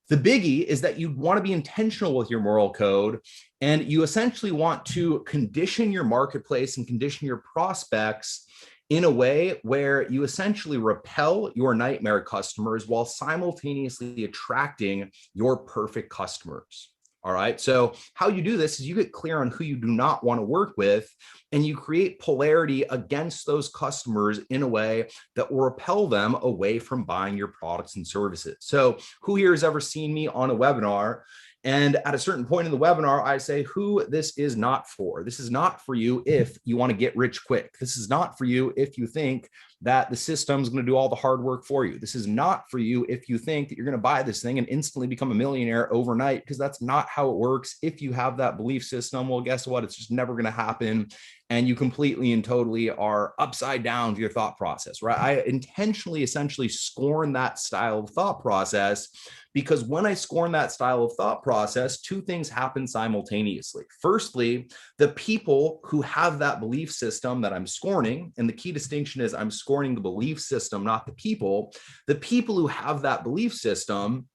The biggie is that you want to be intentional with your moral code, and you essentially want to condition your marketplace and condition your prospects in a way where you essentially repel your nightmare customers while simultaneously attracting your perfect customers. All right. So, how you do this is you get clear on who you do not want to work with, and you create polarity against those customers in a way that will repel them away from buying your products and services. So, who here has ever seen me on a webinar? And at a certain point in the webinar, I say who this is not for. This is not for you if you want to get rich quick. This is not for you if you think that the system is going to do all the hard work for you. This is not for you if you think that you're going to buy this thing and instantly become a millionaire overnight, because that's not how it works. If you have that belief system, well, guess what? It's just never going to happen. And you completely and totally are upside down to your thought process, right? I intentionally, essentially scorn that style of thought process, because when I scorn that style of thought process, two things happen simultaneously. Firstly, the people who have that belief system that I'm scorning, and the key distinction is I'm scorning the belief system, not the people who have that belief system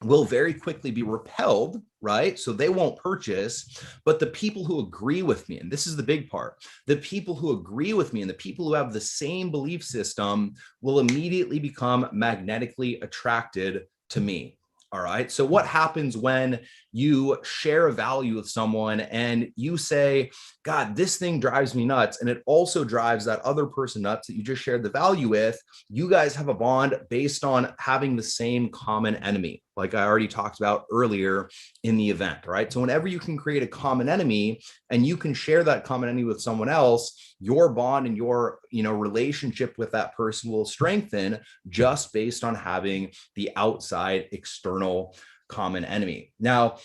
will very quickly be repelled, right? So they won't purchase. But the people who agree with me, and this is the big part, the people who agree with me and the people who have the same belief system will immediately become magnetically attracted to me. All right. So what happens when you share a value with someone and you say, God, this thing drives me nuts, and it also drives that other person nuts that you just shared the value with? You guys have a bond based on having the same common enemy, like I already talked about earlier in the event, right? So whenever you can create a common enemy and you can share that common enemy with someone else, your bond and your, relationship with that person will strengthen just based on having the outside external common enemy. Now,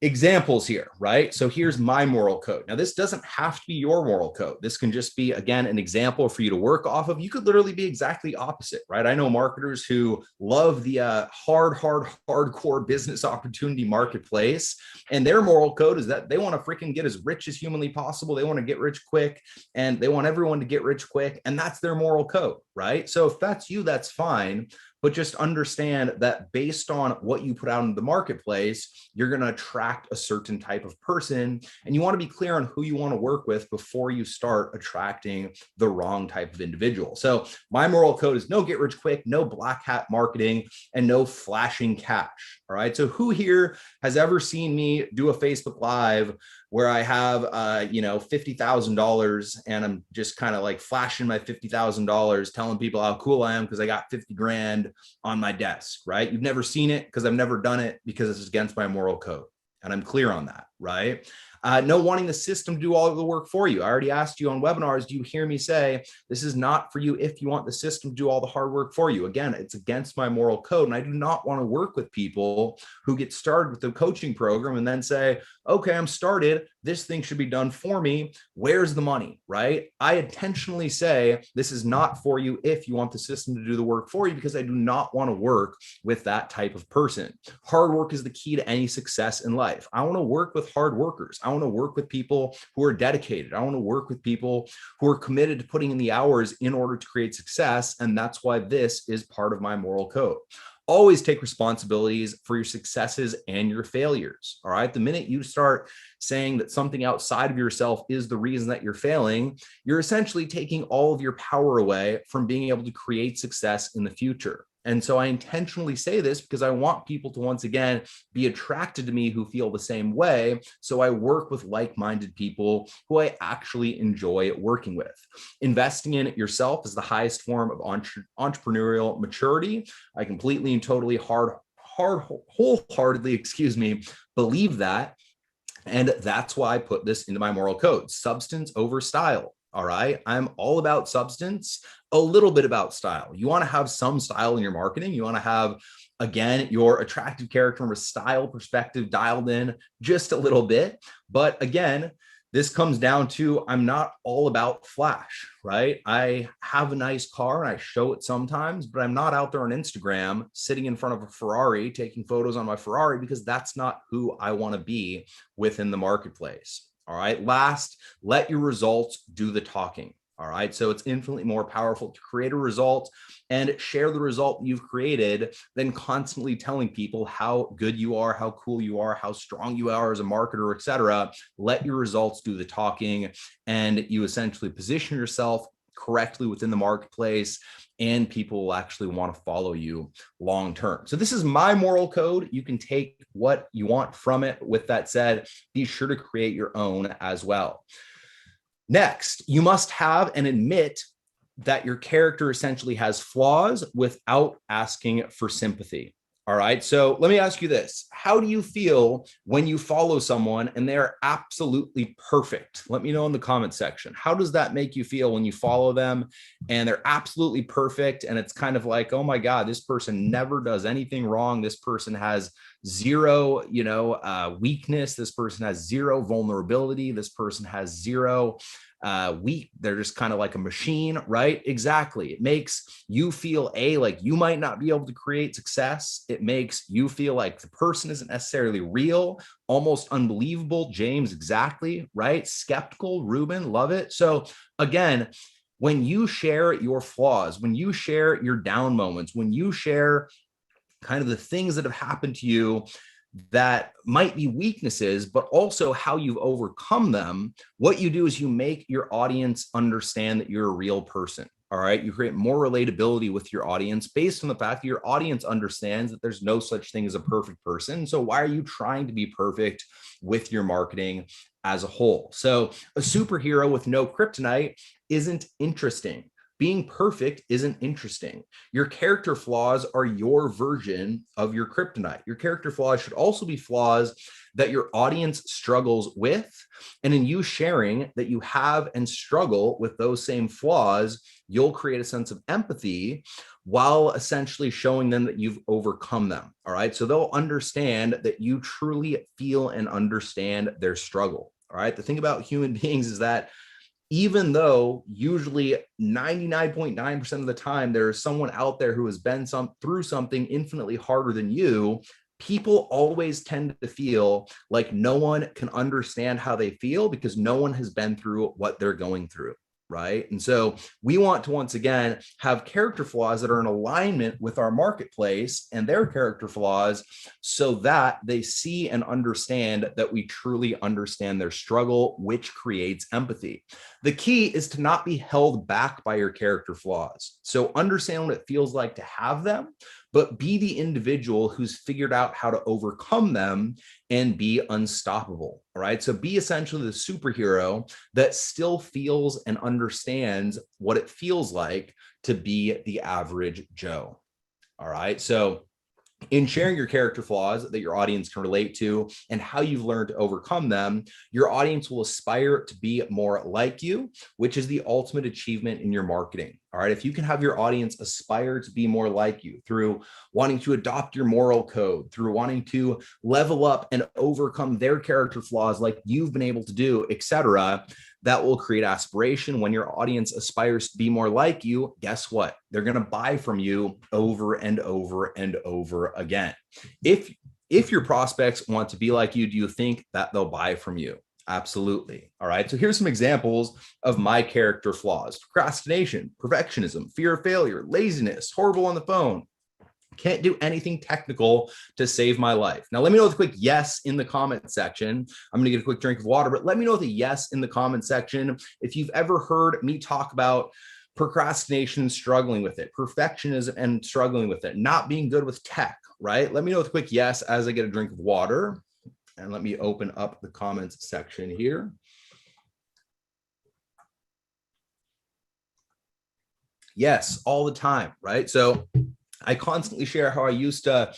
examples here, right? So here's my moral code. Now, this doesn't have to be your moral code. This can just be, again, an example for you to work off of. You could literally be exactly opposite, right? I know marketers who love the hardcore business opportunity marketplace, and their moral code is that they want to freaking get as rich as humanly possible. They want to get rich quick, and they want everyone to get rich quick, and that's their moral code, right? So if that's you, that's fine. But just understand that based on what you put out into the marketplace, you're going to attract a certain type of person. And you want to be clear on who you want to work with before you start attracting the wrong type of individual. So my moral code is no get rich quick, no black hat marketing, and no flashing cash. All right. So who here has ever seen me do a Facebook Live where I have, $50,000 and I'm just kind of like flashing my $50,000, telling people how cool I am because I got 50 grand on my desk, right? You've never seen it because I've never done it, because it's against my moral code. And I'm clear on that, right? No wanting the system to do all of the work for you. I already asked you on webinars, do you hear me say, this is not for you if you want the system to do all the hard work for you? Again, it's against my moral code. And I do not want to work with people who get started with the coaching program and then say, okay, I'm started. This thing should be done for me. Where's the money, right? I intentionally say, this is not for you if you want the system to do the work for you, because I do not want to work with that type of person. Hard work is the key to any success in life. I want to work with hard workers. I want to work with people who are dedicated. I want to work with people who are committed to putting in the hours in order to create success. And that's why this is part of my moral code. Always take responsibilities for your successes and your failures. All right. The minute you start saying that something outside of yourself is the reason that you're failing, you're essentially taking all of your power away from being able to create success in the future. And so I intentionally say this because I want people to, once again, be attracted to me who feel the same way. So I work with like-minded people who I actually enjoy working with. Investing in yourself is the highest form of entrepreneurial maturity. I completely and totally wholeheartedly, believe that. And that's why I put this into my moral code: substance over style. All right. I'm all about substance, a little bit about style. You want to have some style in your marketing. You want to have, again, your attractive character from a style perspective dialed in just a little bit. But again, this comes down to, I'm not all about flash, right? I have a nice car and I show it sometimes, but I'm not out there on Instagram sitting in front of a Ferrari taking photos on my Ferrari, because that's not who I want to be within the marketplace. All right. Last, let your results do the talking. All right. So it's infinitely more powerful to create a result and share the result you've created than constantly telling people how good you are, how cool you are, how strong you are as a marketer, et cetera. Let your results do the talking, and you essentially position yourself correctly within the marketplace, and people will actually want to follow you long term. So this is my moral code. You can take what you want from it. With that said, be sure to create your own as well. Next, you must have and admit that your character essentially has flaws without asking for sympathy. All right. So let me ask you this. How do you feel when you follow someone and they're absolutely perfect? Let me know in the comment section. How does that make you feel when you follow them and they're absolutely perfect? And it's kind of like, oh my God, this person never does anything wrong. This person has zero, weakness. This person has zero vulnerability. This person has zero weak. They're just kind of like a machine, right? Exactly. It makes you feel like you might not be able to create success. It makes you feel like the person isn't necessarily real, almost unbelievable. James, exactly, right? Skeptical. Ruben, love it. So again, when you share your flaws, when you share your down moments, when you share kind of the things that have happened to you that might be weaknesses, but also how you've overcome them, what you do is you make your audience understand that you're a real person. All right. You create more relatability with your audience based on the fact that your audience understands that there's no such thing as a perfect person. So why are you trying to be perfect with your marketing as a whole? So a superhero with no kryptonite isn't interesting. Being perfect isn't interesting. Your character flaws are your version of your kryptonite. Your character flaws should also be flaws that your audience struggles with. And in you sharing that you have and struggle with those same flaws, you'll create a sense of empathy while essentially showing them that you've overcome them. All right. So they'll understand that you truly feel and understand their struggle. All right. The thing about human beings is that even though usually 99.9% of the time there's someone out there who has been through something infinitely harder than you, people always tend to feel like no one can understand how they feel because no one has been through what they're going through. Right. And so we want to, once again, have character flaws that are in alignment with our marketplace and their character flaws so that they see and understand that we truly understand their struggle, which creates empathy. The key is to not be held back by your character flaws. So understand what it feels like to have them, but be the individual who's figured out how to overcome them and be unstoppable. All right. So be essentially the superhero that still feels and understands what it feels like to be the average Joe. All right. So in sharing your character flaws that your audience can relate to and how you've learned to overcome them, your audience will aspire to be more like you, which is the ultimate achievement in your marketing. All right. If you can have your audience aspire to be more like you through wanting to adopt your moral code, through wanting to level up and overcome their character flaws like you've been able to do, etc., that will create aspiration. When your audience aspires to be more like you, guess what? They're going to buy from you over and over and over again. If your prospects want to be like you, do you think that they'll buy from you? Absolutely. All right. So here's some examples of my character flaws: procrastination, perfectionism, fear of failure, laziness, horrible on the phone. Can't do anything technical to save my life. Now, let me know with a quick yes in the comment section. I'm going to get a quick drink of water, but let me know with a yes in the comment section if you've ever heard me talk about procrastination, struggling with it, perfectionism and struggling with it, not being good with tech, right? Let me know with a quick yes as I get a drink of water. And let me open up the comments section here. Yes, all the time, right? So I constantly share how I used to,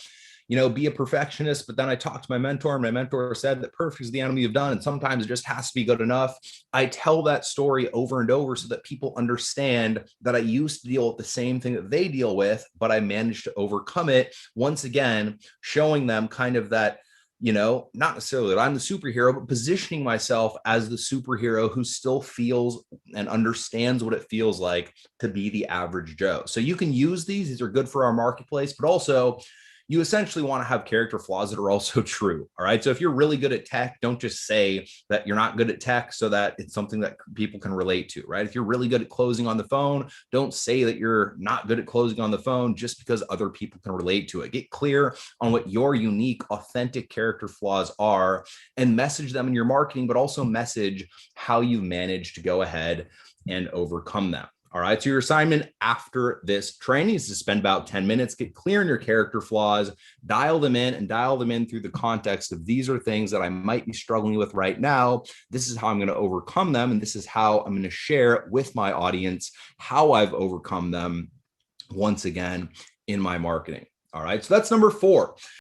be a perfectionist, but then I talked to my mentor and my mentor said that perfect is the enemy of done. And sometimes it just has to be good enough. I tell that story over and over so that people understand that I used to deal with the same thing that they deal with, but I managed to overcome it. Once again, showing them kind of that, not necessarily that I'm the superhero, but positioning myself as the superhero who still feels and understands what it feels like to be the average Joe. So you can use these. These are good for our marketplace, but also you essentially want to have character flaws that are also true. All right. So if you're really good at tech, don't just say that you're not good at tech so that it's something that people can relate to, right? If you're really good at closing on the phone, don't say that you're not good at closing on the phone just because other people can relate to it. Get clear on what your unique, authentic character flaws are and message them in your marketing, but also message how you've managed to go ahead and overcome them. All right. So your assignment after this training is to spend about 10 minutes, get clear on your character flaws, dial them in and dial them in through the context of these are things that I might be struggling with right now. This is how I'm going to overcome them. And this is how I'm going to share with my audience how I've overcome them once again in my marketing. All right. So that's number 4.